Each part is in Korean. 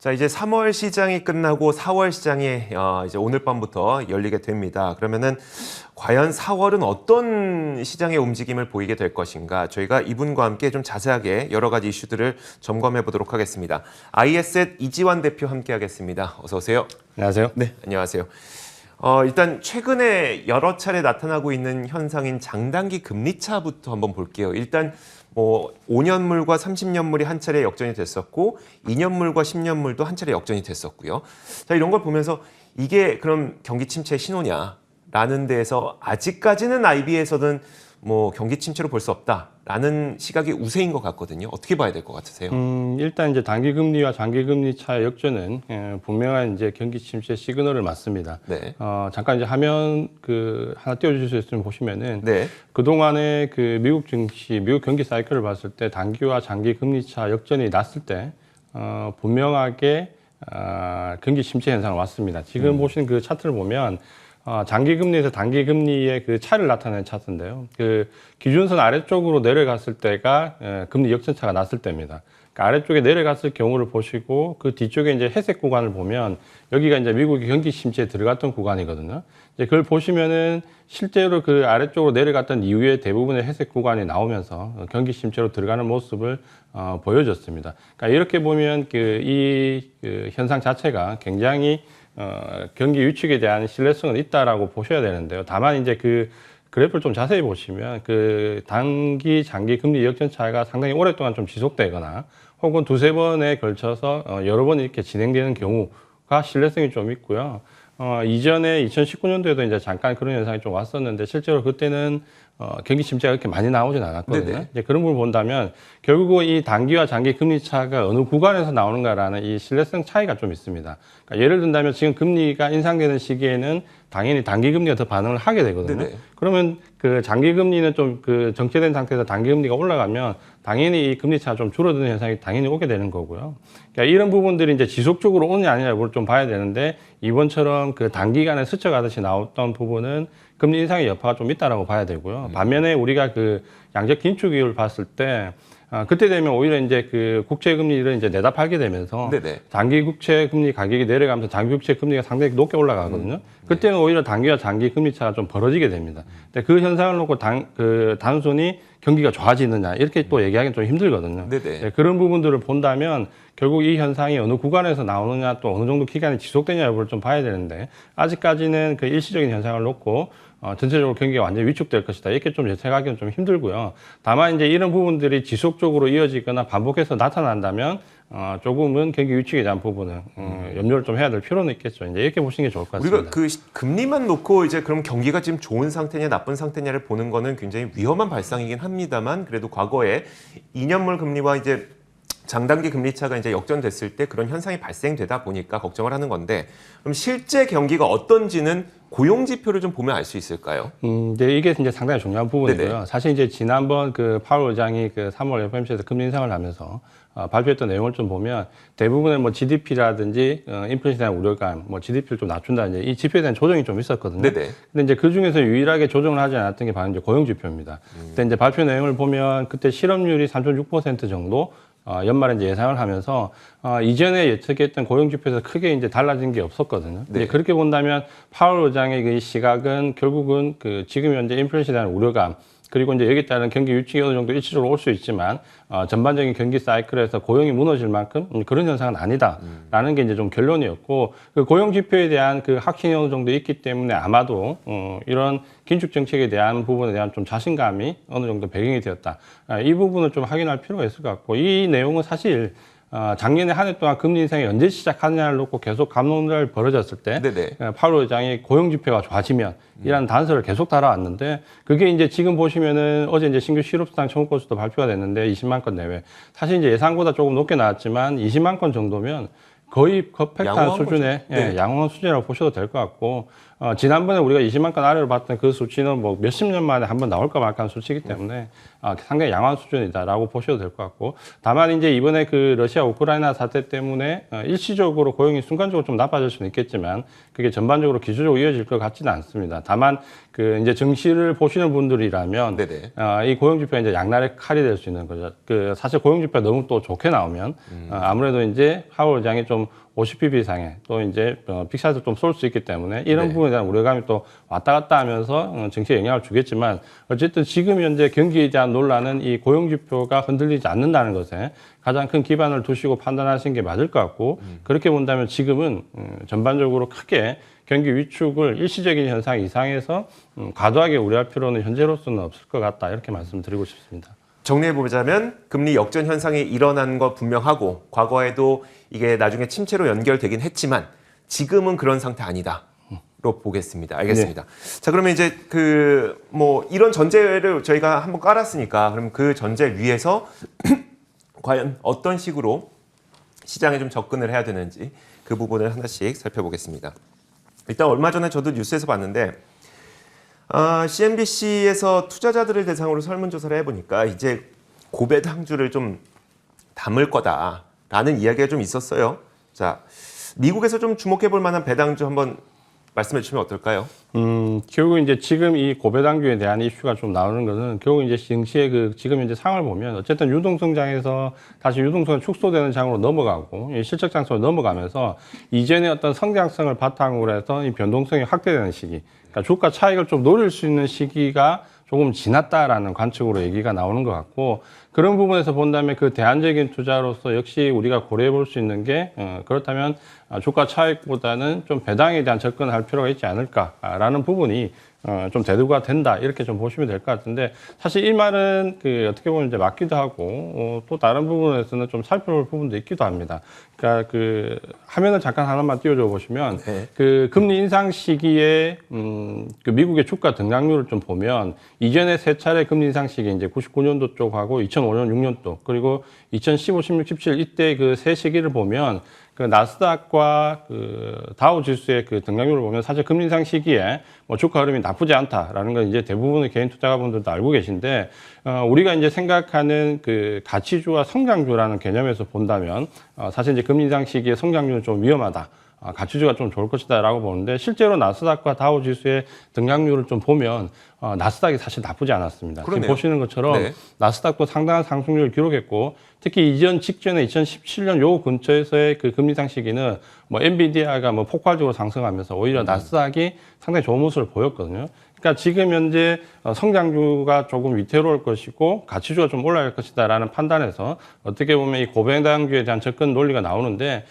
자, 이제 3월 시장이 끝나고 4월 시장이 이제 오늘 밤부터 열리게 됩니다. 그러면은 과연 4월은 어떤 시장의 움직임을 보이게 될 것인가? 저희가 이분과 함께 좀 자세하게 여러 가지 이슈들을 점검해 보도록 하겠습니다. iAsset 이지환 대표 함께 하겠습니다. 어서 오세요. 안녕하세요. 네, 안녕하세요. 일단 최근에 여러 차례 나타나고 있는 현상인 장단기 금리차부터 한번 볼게요. 일단 뭐 5년물과 30년물이 한 차례 역전이 됐었고 2년물과 10년물도 한 차례 역전이 됐었고요. 자, 이런 걸 보면서 이게 그럼 경기 침체 신호냐라는 데에서 아직까지는 IB에서는 뭐 경기 침체로 볼 수 없다라는 시각이 우세인 것 같거든요. 어떻게 봐야 될 것 같으세요? 일단 이제 단기 금리와 장기 금리 차의 역전은 분명한 이제 경기 침체 시그널을 맞습니다. 네. 잠깐 이제 화면 하나 띄워주실 수 있으면 보시면은 네. 그 동안에 그 미국 증시, 미국 경기 사이클을 봤을 때 단기와 장기 금리 차 역전이 났을 때 분명하게 경기 침체 현상을 왔습니다. 지금 보시는 그 차트를 보면. 장기 금리에서 단기 금리의 그 차를 나타내는 차트인데요. 그 기준선 아래쪽으로 내려갔을 때가 금리 역전차가 났을 때입니다. 그러니까 아래쪽에 내려갔을 경우를 보시고 그 뒤쪽에 이제 회색 구간을 보면 여기가 이제 미국이 경기 침체에 들어갔던 구간이거든요. 이제 그걸 보시면은 실제로 그 아래쪽으로 내려갔던 이후에 대부분의 회색 구간이 나오면서 경기 침체로 들어가는 모습을 보여줬습니다. 그러니까 이렇게 보면 이 현상 자체가 굉장히 경기 위축에 대한 신뢰성은 있다라고 보셔야 되는데요. 다만 이제 그 그래프를 좀 자세히 보시면 그 단기, 장기 금리 역전 차이가 상당히 오랫동안 좀 지속되거나 혹은 두세 번에 걸쳐서 여러 번 이렇게 진행되는 경우가 신뢰성이 좀 있고요. 이전에 2019년도에도 이제 잠깐 그런 현상이 좀 왔었는데 실제로 그때는 경기 침체가 그렇게 많이 나오진 않았거든요. 이제 그런 걸 본다면 결국 이 단기와 장기 금리 차가 어느 구간에서 나오는가라는 이 신뢰성 차이가 좀 있습니다. 그러니까 예를 든다면 지금 금리가 인상되는 시기에는 당연히 단기 금리가 더 반응을 하게 되거든요. 네네. 그러면 그 장기 금리는 좀 그 정체된 상태에서 단기 금리가 올라가면 당연히 이 금리 차가 좀 줄어드는 현상이 당연히 오게 되는 거고요. 그러니까 이런 부분들이 이제 지속적으로 오느냐 아니냐를 좀 봐야 되는데 이번처럼 그 단기간에 스쳐가듯이 나왔던 부분은 금리 인상의 여파가 좀 있다라고 봐야 되고요. 반면에 우리가 그 양적 긴축을 봤을 때 그때 되면 오히려 이제 그 국채 금리를 이제 내다 팔게 되면서 네네. 단기 국채 금리 가격이 내려가면서 장기 국채 금리가 상당히 높게 올라가거든요. 그때는 오히려 단기와 장기 금리 차가 좀 벌어지게 됩니다. 근데 그 현상을 놓고 단순히 경기가 좋아지느냐 이렇게 또 얘기하기는 좀 힘들거든요. 네, 그런 부분들을 본다면 결국 이 현상이 어느 구간에서 나오느냐 또 어느 정도 기간이 지속되냐 여부를 좀 봐야 되는데 아직까지는 그 일시적인 현상을 놓고 전체적으로 경기가 완전히 위축될 것이다. 이렇게 좀 예측하기는 좀 힘들고요. 다만 이제 이런 부분들이 지속적으로 이어지거나 반복해서 나타난다면 조금은 경기 위축에 대한 부분은 염려를 좀 해야 될 필요는 있겠죠. 이제 이렇게 보시는 게 좋을 것 같습니다. 우리가 그 금리만 놓고 이제 그럼 경기가 지금 좋은 상태냐 나쁜 상태냐를 보는 거는 굉장히 위험한 발상이긴 합니다만 그래도 과거에 2년물 금리와 이제 장단기 금리 차가 이제 역전됐을 때 그런 현상이 발생되다 보니까 걱정을 하는 건데 그럼 실제 경기가 어떤지는 고용 지표를 좀 보면 알 수 있을까요? 네, 이게 이제 상당히 중요한 부분이고요. 네네. 사실 이제 지난번 그 파월 의장이 그 3월 FOMC에서 금리 인상을 하면서 발표했던 내용을 좀 보면 대부분의 뭐 GDP라든지 인플레이션에 대한 우려감, 뭐 GDP를 좀 낮춘다든지 이 지표에 대한 조정이 좀 있었거든요. 네네. 근데 이제 그 중에서 유일하게 조정을 하지 않았던 게 바로 이제 고용 지표입니다. 근데 이제 발표 내용을 보면 그때 실업률이 3.6% 정도 연말에 이제 예상을 하면서 이전에 예측했던 고용 지표에서 크게 이제 달라진 게 없었거든요. 네. 그렇게 본다면 파월 의장의 그 시각은 결국은 그 지금 현재 인플레이션에 대한 우려감 그리고 이제 여기에 따른 경기 위축이 어느 정도 일시적으로 올 수 있지만 전반적인 경기 사이클에서 고용이 무너질 만큼 그런 현상은 아니다라는 게 이제 좀 결론이었고 그 고용 지표에 대한 그 확신이 어느 정도 있기 때문에 아마도 이런 긴축 정책에 대한 부분에 대한 좀 자신감이 어느 정도 배경이 되었다. 이 부분을 좀 확인할 필요가 있을 것 같고 이 내용은 사실 작년에 한 해 동안 금리 인상이 언제 시작하느냐를 놓고 계속 감론을 벌어졌을 때 파월 의장이 고용 지표가 좋아지면 이라는 단서를 계속 달아왔는데 그게 이제 지금 보시면은 어제 이제 신규 실업수당 청구 건수도 발표가 됐는데 20만 건 내외. 사실 이제 예상보다 조금 높게 나왔지만 20만 건 정도면 거의 퍼펙트한 수준의 양호한 수준이라고 보셔도 될 것 같고 지난번에 우리가 20만 건 아래로 봤던 그 수치는 뭐 몇십 년 만에 한번 나올까 말까 하는 수치이기 때문에 상당히 양호한 수준이다라고 보셔도 될 것 같고 다만 이제 이번에 그 러시아 우크라이나 사태 때문에 일시적으로 고용이 순간적으로 좀 나빠질 수는 있겠지만 그게 전반적으로 기술적으로 이어질 것 같지는 않습니다. 다만 그 이제 증시를 보시는 분들이라면 이 고용 지표가 이제 양날의 칼이 될 수 있는 거죠. 그 사실 고용 지표가 너무 또 좋게 나오면 아무래도 이제 파월 의장이 좀 좀 50pp 이상의 또 이제 빅샷을 좀 쏠 수 있기 때문에 이런 네. 부분에 대한 우려감이 또 왔다 갔다 하면서 정치에 영향을 주겠지만 어쨌든 지금 현재 경기에 대한 논란은 이 고용지표가 흔들리지 않는다는 것에 가장 큰 기반을 두시고 판단하시는 게 맞을 것 같고 그렇게 본다면 지금은 전반적으로 크게 경기 위축을 일시적인 현상 이상에서 과도하게 우려할 필요는 현재로서는 없을 것 같다 이렇게 말씀드리고 싶습니다. 정리해보자면 금리 역전 현상이 일어난 거 분명하고 과거에도 이게 나중에 침체로 연결되긴 했지만 지금은 그런 상태 아니다. 로 보겠습니다. 알겠습니다. 네. 자, 그러면 이제 이런 전제를 저희가 한번 깔았으니까 그럼 그 전제 위에서 과연 어떤 식으로 시장에 좀 접근을 해야 되는지 그 부분을 하나씩 살펴보겠습니다. 일단 얼마 전에 저도 뉴스에서 봤는데 CNBC에서 투자자들을 대상으로 설문조사를 해보니까 이제 고배당주를 좀 담을 거다라는 이야기가 좀 있었어요. 자, 미국에서 좀 주목해볼 만한 배당주 한번 말씀해 주시면 어떨까요? 결국 이제 지금 이 고배당주에 대한 이슈가 좀 나오는 것은 결국 이제 증시의 지금 현재 상황을 보면 어쨌든 유동성장에서 다시 유동성이 축소되는 장으로 넘어가고 실적 장소로 넘어가면서 이전의 어떤 성장성을 바탕으로 해서 이 변동성이 확대되는 시기, 그러니까 주가 차익을 좀 노릴 수 있는 시기가 조금 지났다라는 관측으로 얘기가 나오는 것 같고 그런 부분에서 본다면 그 대안적인 투자로서 역시 우리가 고려해 볼 수 있는 게 그렇다면 주가 차익보다는 좀 배당에 대한 접근을 할 필요가 있지 않을까라는 부분이 좀 대두가 된다 이렇게 좀 보시면 될 것 같은데 사실 이 말은 어떻게 보면 이제 맞기도 하고 또 다른 부분에서는 좀 살펴볼 부분도 있기도 합니다. 그러니까 화면을 잠깐 하나만 띄워줘 보시면 네. 금리 인상 시기에 미국의 주가 등락률을 좀 보면 이전에 세 차례 금리 인상 시기 이제 99년도 쪽하고 2005년, 6년도 그리고 2015, 16, 17 이때 그 세 시기를 보면 나스닥과 다우 지수의 등락률을 보면 사실 금리 인상 시기에 주가 흐름이 나쁘지 않다라는 건 이제 대부분의 개인 투자가분들도 알고 계신데 우리가 이제 생각하는 가치주와 성장주라는 개념에서 본다면 사실 이제 금리 인상 시기에 성장주는 좀 위험하다. 가치주가 좀 좋을 것이다라고 보는데 실제로 나스닥과 다우 지수의 등락률을 좀 보면 나스닥이 사실 나쁘지 않았습니다. 그러네요. 지금 보시는 것처럼 네. 나스닥도 상당한 상승률을 기록했고 특히 이전 직전에 2017년 요 근처에서의 금리 인상 시기는 엔비디아가 폭발적으로 상승하면서 오히려 나스닥이 상당히 좋은 모습을 보였거든요. 그러니까 지금 현재 성장주가 조금 위태로울 것이고 가치주가 좀 올라갈 것이다라는 판단에서 어떻게 보면 이 고배당주에 대한 접근 논리가 나오는데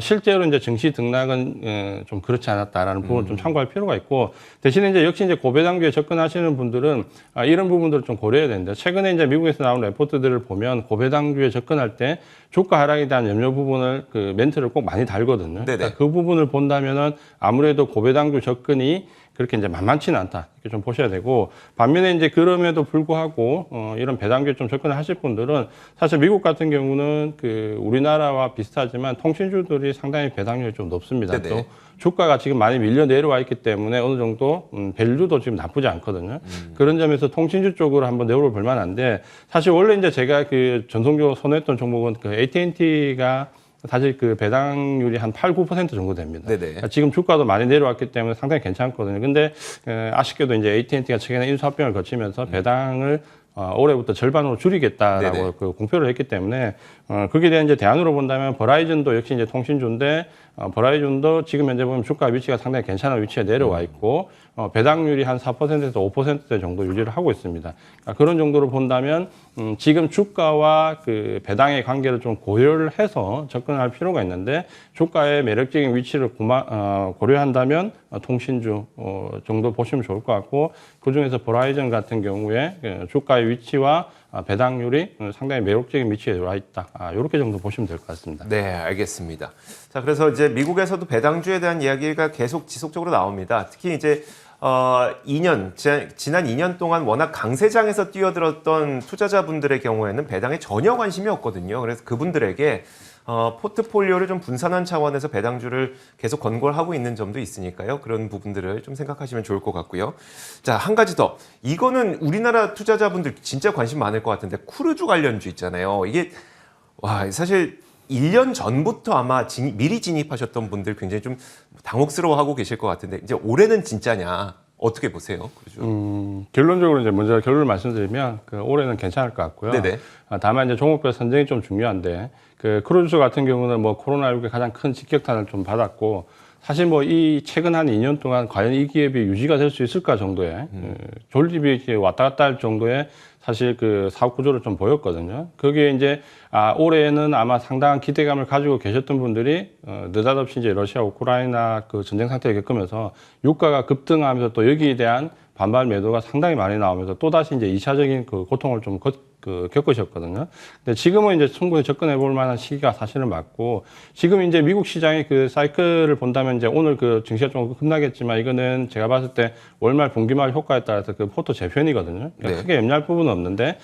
실제로 이제 증시 등락은 좀 그렇지 않았다라는 부분을 좀 참고할 필요가 있고 대신에 이제 역시 이제 고배당주에 접근하시는 분들은 이런 부분들을 좀 고려해야 되는데 최근에 이제 미국에서 나온 레포트들을 보면 고배당주에 접근할 때 주가 하락에 대한 염려 부분을 멘트를 꼭 많이 달거든요. 그러니까 그 부분을 본다면은 아무래도 고배당주 접근이 그렇게 이제 만만치는 않다. 이렇게 좀 보셔야 되고, 반면에 이제 그럼에도 불구하고, 이런 배당주에 좀 접근을 하실 분들은 사실 미국 같은 경우는 우리나라와 비슷하지만 통신주들이 상당히 배당률이 좀 높습니다. 네네. 또 주가가 지금 많이 밀려 내려와 있기 때문에 어느 정도, 밸류도 지금 나쁘지 않거든요. 그런 점에서 통신주 쪽으로 한번 내어볼 만한데, 사실 원래 이제 제가 전통적으로 선호했던 종목은 AT&T가 사실 배당률이 한 8, 9% 정도 됩니다. 그러니까 지금 주가도 많이 내려왔기 때문에 상당히 괜찮거든요. 근데 아쉽게도 이제 AT&T가 최근에 인수합병을 거치면서 배당을 올해부터 절반으로 줄이겠다라고 공표를 했기 때문에 거기에 대한 이제 대안으로 본다면 버라이즌도 역시 이제 통신주인데 버라이즌도 지금 현재 보면 주가 위치가 상당히 괜찮은 위치에 내려와 있고 배당률이 한 4%에서 5% 정도 유지를 하고 있습니다. 그러니까 그런 정도로 본다면 지금 주가와 배당의 관계를 좀 고려를 해서 접근할 필요가 있는데 주가의 매력적인 위치를 고려한다면 통신주 정도 보시면 좋을 것 같고 그중에서 버라이즌 같은 경우에 주가의 위치와 배당률이 상당히 매력적인 위치에 와 있다. 이렇게 정도 보시면 될 것 같습니다. 네, 알겠습니다. 자, 그래서 이제 미국에서도 배당주에 대한 이야기가 계속 지속적으로 나옵니다. 특히 이제 지난 2년 동안 워낙 강세장에서 뛰어들었던 투자자분들의 경우에는 배당에 전혀 관심이 없거든요. 그래서 그분들에게 포트폴리오를 좀 분산한 차원에서 배당주를 계속 권고를 하고 있는 점도 있으니까요. 그런 부분들을 좀 생각하시면 좋을 것 같고요. 자, 한 가지 더. 이거는 우리나라 투자자분들 진짜 관심 많을 것 같은데 쿠르주 관련주 있잖아요. 이게 사실 1년 전부터 아마 미리 진입하셨던 분들 굉장히 좀 당혹스러워하고 계실 것 같은데 이제 올해는 진짜냐? 어떻게 보세요? 그렇죠? 결론적으로 이제 먼저 결론을 말씀드리면 올해는 괜찮을 것 같고요. 네네. 다만 이제 종목별 선정이 좀 중요한데 그 크루즈 같은 경우는 뭐 코로나19에 가장 큰 직격탄을 좀 받았고 사실 뭐 이 최근 한 2년 동안 과연 이 기업이 유지가 될 수 있을까 정도의 존립이 이렇게 왔다 갔다 할 정도의 사실 그 사업 구조를 좀 보였거든요. 거기에 이제 올해는 아마 상당한 기대감을 가지고 계셨던 분들이 느닷없이 이제 러시아 우크라이나 그 전쟁 상태를 겪으면서 유가가 급등하면서 또 여기에 대한 반발 매도가 상당히 많이 나오면서 또다시 이제 2차적인 그 고통을 좀 겪으셨거든요. 근데 지금은 이제 충분히 접근해 볼 만한 시기가 사실은 맞고, 지금 이제 미국 시장의 그 사이클을 본다면 이제 오늘 그 증시가 좀 급락했지만 이거는 제가 봤을 때 월말 분기말 효과에 따라서 그 포트 재편이거든요. 그러니까 네. 크게 염려할 부분은 없는데,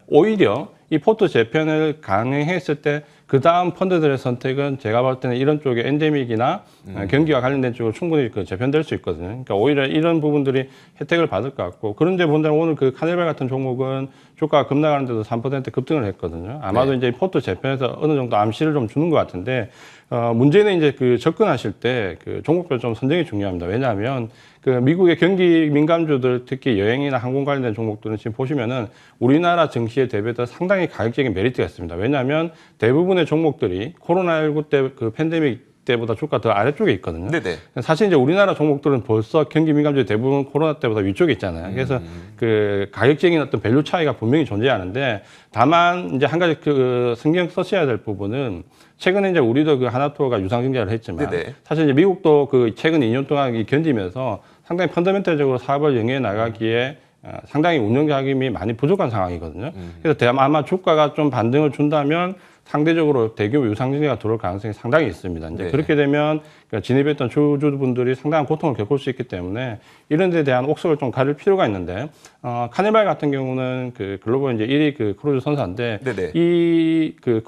오히려 이 포트 재편을 강행했을 때 그 다음 펀드들의 선택은 제가 볼 때는 이런 쪽에 엔데믹이나 경기와 관련된 쪽으로 충분히 그 재편될 수 있거든요. 그러니까 오히려 이런 부분들이 혜택을 받을 것 같고, 그런데 본다면 오늘 그 카니발 같은 종목은 주가가 급락하는데도 3% 급등을 했거든요. 아마도 네. 이제 포트 재편에서 어느 정도 암시를 좀 주는 것 같은데, 문제는 이제 그 접근하실 때 그 종목별 좀 선정이 중요합니다. 왜냐하면 그 미국의 경기 민감주들, 특히 여행이나 항공 관련된 종목들은 지금 보시면은 우리나라 증시에 대비해서 상당히 가격적인 메리트가 있습니다. 왜냐하면 대부분의 종목들이 코로나19 때 그 팬데믹 때보다 주가 더 아래쪽에 있거든요. 네네. 사실 이제 우리나라 종목들은 벌써 경기 민감주 대부분 코로나 때보다 위쪽에 있잖아요. 그래서 그 가격적인 어떤 밸류 차이가 분명히 존재하는데, 다만 이제 한 가지 그 신경 쓰셔야 될 부분은, 최근에 이제 우리도 그 하나투어가 유상증자를 했지만 네네. 사실 이제 미국도 그 최근 2년 동안 견디면서 상당히 펀더멘탈적으로 사업을 영위해 나가기에 상당히 운영 자금이 많이 부족한 상황이거든요. 그래서 아마 주가가 좀 반등을 준다면 상대적으로 대규모 유상증자가 들어올 가능성이 상당히 있습니다. 이제 네. 그렇게 되면 진입했던 주주분들이 상당한 고통을 겪을 수 있기 때문에 이런 데 대한 옥석을 좀 가릴 필요가 있는데, 카니발 같은 경우는 그 글로벌 이제 1위 그 크루즈 선사인데, 네네. 이 그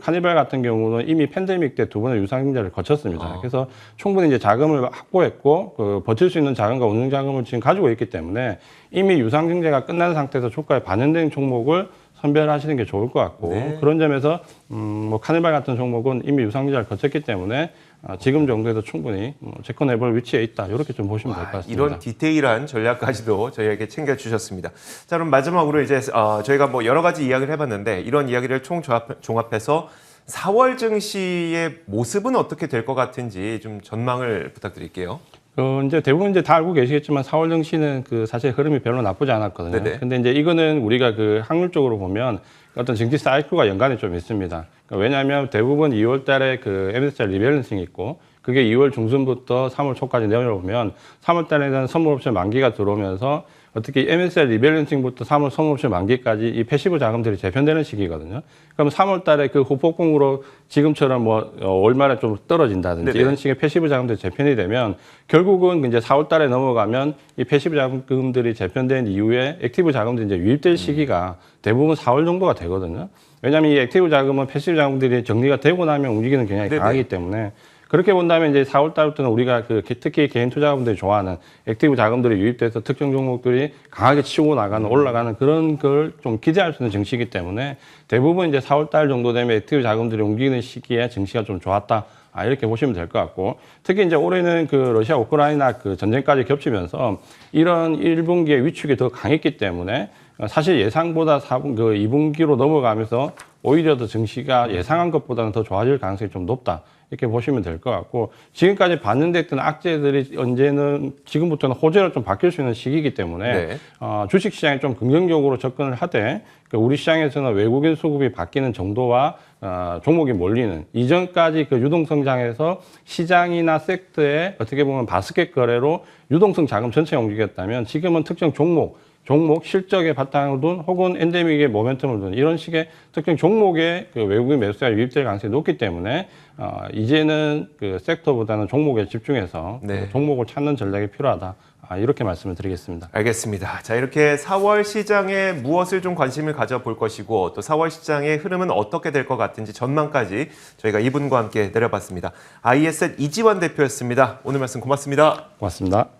카니발 같은 경우는 이미 팬데믹 때 두 번의 유상증자를 거쳤습니다. 그래서 충분히 이제 자금을 확보했고, 그 버틸 수 있는 자금과 운영 자금을 지금 가지고 있기 때문에 이미 유상증자가 끝난 상태에서 주가에 반영된 종목을 선별하시는 게 좋을 것 같고, 네. 그런 점에서 뭐 카니발 같은 종목은 이미 유상증자를 거쳤기 때문에 지금 정도에도 충분히 접근해볼 위치에 있다, 이렇게 좀 보시면 될 것 같습니다. 이런 디테일한 전략까지도 저희에게 챙겨주셨습니다. 자, 그럼 마지막으로 이제 저희가 뭐 여러 가지 이야기를 해봤는데, 이런 이야기를 종합해서 4월 증시의 모습은 어떻게 될 것 같은지 좀 전망을 부탁드릴게요. 이제 대부분 이제 다 알고 계시겠지만 4월 증시는 그 사실 흐름이 별로 나쁘지 않았거든요. 네네. 근데 이제 이거는 우리가 그 확률적으로 보면 어떤 증시 사이클과 연관이 좀 있습니다. 그러니까 왜냐하면 대부분 2월 달에 그 MSCI 리밸런싱이 있고, 그게 2월 중순부터 3월 초까지 내려오면 3월 달에는 선물옵션 만기가 들어오면서 어떻게 MSCI 리밸런싱부터 3월 선물옵션 만기까지 이 패시브 자금들이 재편되는 시기거든요. 그럼 3월 달에 그 후폭풍으로 지금처럼 뭐 월말에 좀 떨어진다든지 네네. 이런 식의 패시브 자금들이 재편이 되면 결국은 이제 4월 달에 넘어가면 이 패시브 자금들이 재편된 이후에 액티브 자금들이 이제 유입될 시기가 대부분 4월 정도가 되거든요. 왜냐하면 이 액티브 자금은 패시브 자금들이 정리가 되고 나면 움직이는 경향이 네네. 강하기 때문에, 그렇게 본다면 이제 4월 달부터는 우리가 그 특히 개인 투자자분들이 좋아하는 액티브 자금들이 유입돼서 특정 종목들이 강하게 치고 나가는, 올라가는 그런 걸 좀 기대할 수 있는 증시이기 때문에 대부분 이제 4월 달 정도 되면 액티브 자금들이 움직이는 시기에 증시가 좀 좋았다, 이렇게 보시면 될 것 같고, 특히 이제 올해는 그 러시아 우크라이나 그 전쟁까지 겹치면서 이런 1분기의 위축이 더 강했기 때문에 사실 예상보다 2분기로 넘어가면서 오히려 더 증시가 예상한 것보다는 더 좋아질 가능성이 좀 높다, 이렇게 보시면 될 것 같고, 지금까지 반영됐던 악재들이 언제는 지금부터는 호재로 좀 바뀔 수 있는 시기이기 때문에 네. 주식시장에 좀 긍정적으로 접근을 하되, 우리 시장에서는 외국인 수급이 바뀌는 정도와 종목이 몰리는 이전까지 그 유동성장에서 시장이나 섹터에 어떻게 보면 바스켓 거래로 유동성 자금 전체가 움직였다면, 지금은 특정 종목 실적에 바탕을 둔 혹은 엔데믹의 모멘텀을 둔 이런 식의 특정 종목에 그 외국인 매수세가 유입될 가능성이 높기 때문에 이제는 그 섹터보다는 종목에 집중해서 네. 그 종목을 찾는 전략이 필요하다, 이렇게 말씀을 드리겠습니다. 알겠습니다. 자, 이렇게 4월 시장에 무엇을 좀 관심을 가져볼 것이고, 또 4월 시장의 흐름은 어떻게 될 것 같은지 전망까지 저희가 이분과 함께 내려봤습니다. ISL 이지환 대표였습니다. 오늘 말씀 고맙습니다. 고맙습니다.